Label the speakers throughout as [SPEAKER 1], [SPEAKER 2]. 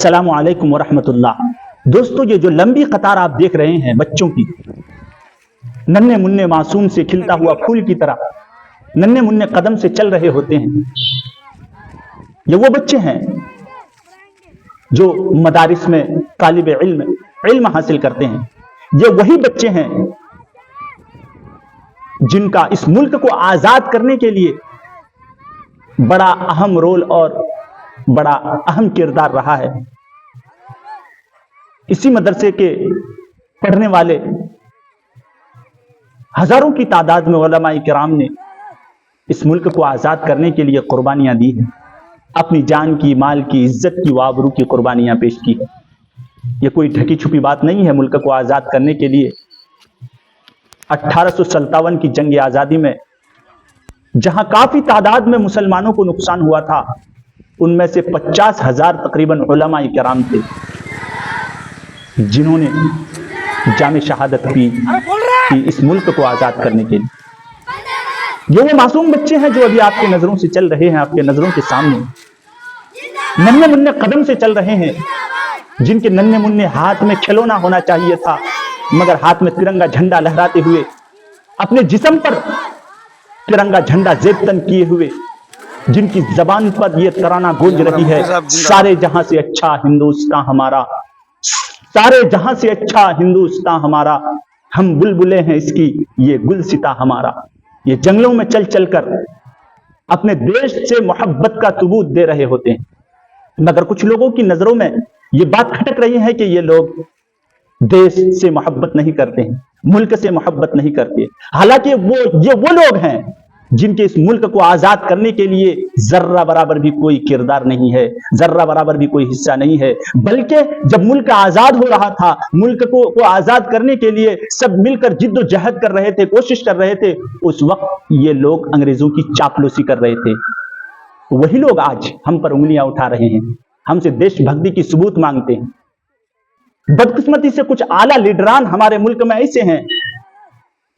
[SPEAKER 1] अस्सलामु अलैकुम वरहमतुल्लाह। दोस्तों, ये जो लंबी कतार आप देख रहे हैं बच्चों की, नन्हे मुन्ने मासूम से खिलता हुआ फूल की तरह नन्हे मुन्ने कदम से चल रहे होते हैं। ये वो बच्चे हैं जो मदारिस में तालिब इल्म हासिल करते हैं। ये वही बच्चे हैं जिनका इस मुल्क को आजाद करने के लिए बड़ा अहम रोल और बड़ा अहम किरदार रहा है। इसी मदरसे के पढ़ने वाले हजारों की तादाद में उलमाए किराम ने इस मुल्क को आजाद करने के लिए कुर्बानियां दी हैं, अपनी जान की, माल की, इज्जत की, वाबरू की कुर्बानियां पेश की है। यह कोई ढकी छुपी बात नहीं है। मुल्क को आजाद करने के लिए 1857 की जंग आजादी में जहां काफी तादाद में मुसलमानों को नुकसान हुआ था, उनमें से 50,000 तकरीबन उलमाए किराम थे जिन्होंने जामे शहादत की इस मुल्क को आजाद करने के लिए। ये वो मासूम बच्चे हैं जो अभी आपकी नजरों से चल रहे हैं, आपके नजरों के सामने नन्हे मुन्ने कदम से चल रहे हैं, जिनके नन्हे मुन्ने हाथ में खिलौना होना चाहिए था, मगर हाथ में तिरंगा झंडा लहराते हुए, अपने जिस्म पर तिरंगा झंडा जेबतन किए हुए, जिनकी जबान पर यह तराना गूंज रही है, सारे जहां से अच्छा हिंदुस्तान हमारा, सारे जहां से अच्छा हिंदुस्तान हमारा, हम बुलबुलें हैं इसकी, ये गुलसिता हमारा। ये जंगलों में चल चलकर अपने देश से मोहब्बत का सबूत दे रहे होते हैं, मगर कुछ लोगों की नजरों में ये बात खटक रही है कि ये लोग देश से मोहब्बत नहीं करते हैं, मुल्क से मोहब्बत नहीं करते। हालांकि ये वो लोग हैं जिनके इस मुल्क को आजाद करने के लिए जर्रा बराबर भी कोई किरदार नहीं है, जर्रा बराबर भी कोई हिस्सा नहीं है। बल्कि जब मुल्क आजाद हो रहा था, मुल्क को आजाद करने के लिए सब मिलकर जिद्दोजहद कर रहे थे, कोशिश कर रहे थे, उस वक्त ये लोग अंग्रेजों की चापलूसी कर रहे थे। वही लोग आज हम पर उंगलियां उठा रहे हैं, हमसे देशभक्ति की सबूत मांगते हैं। बदकिस्मती से कुछ आला लीडरान हमारे मुल्क में ऐसे हैं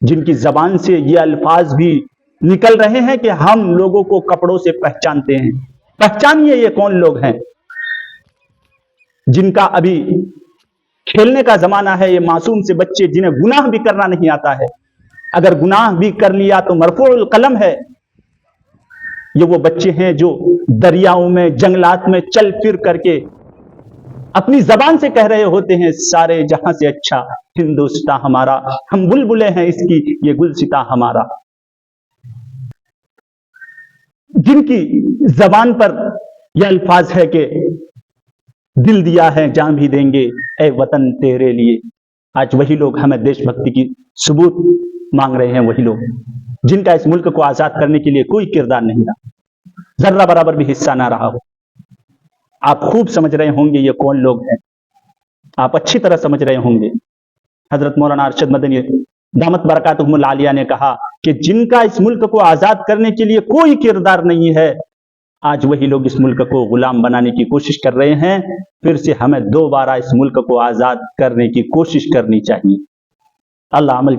[SPEAKER 1] जिनकी जबान से ये अल्फाज भी निकल रहे हैं कि हम लोगों को कपड़ों से पहचानते हैं। पहचानिए ये कौन लोग हैं जिनका अभी खेलने का जमाना है। ये मासूम से बच्चे जिन्हें गुनाह भी करना नहीं आता है, अगर गुनाह भी कर लिया तो मरफूल कलम है। ये वो बच्चे हैं जो दरियाओं में, जंगलात में चल फिर करके अपनी जबान से कह रहे होते हैं, सारे जहां से अच्छा हिंदुस्तान हमारा, हम बुलबुलें हैं इसकी, ये गुलसिता हमारा। जिनकी जबान पर यह अल्फाज है कि दिल दिया है जान भी देंगे ए वतन तेरे लिए। आज वही लोग हमें देशभक्ति की सबूत मांग रहे हैं, वही लोग जिनका इस मुल्क को आजाद करने के लिए कोई किरदार नहीं रहा, जर्रा बराबर भी हिस्सा ना रहा हो। आप खूब समझ रहे होंगे ये कौन लोग हैं, आप अच्छी तरह समझ रहे होंगे। हजरत मौलाना अरशद मदनी दामत बरकातुहुमुल आलिया ने कहा कि जिनका इस मुल्क को आजाद करने के लिए कोई किरदार नहीं है, आज वही लोग इस मुल्क को गुलाम बनाने की कोशिश कर रहे हैं। फिर से हमें दोबारा इस मुल्क को आजाद करने की कोशिश करनी चाहिए। अल्लाह अमल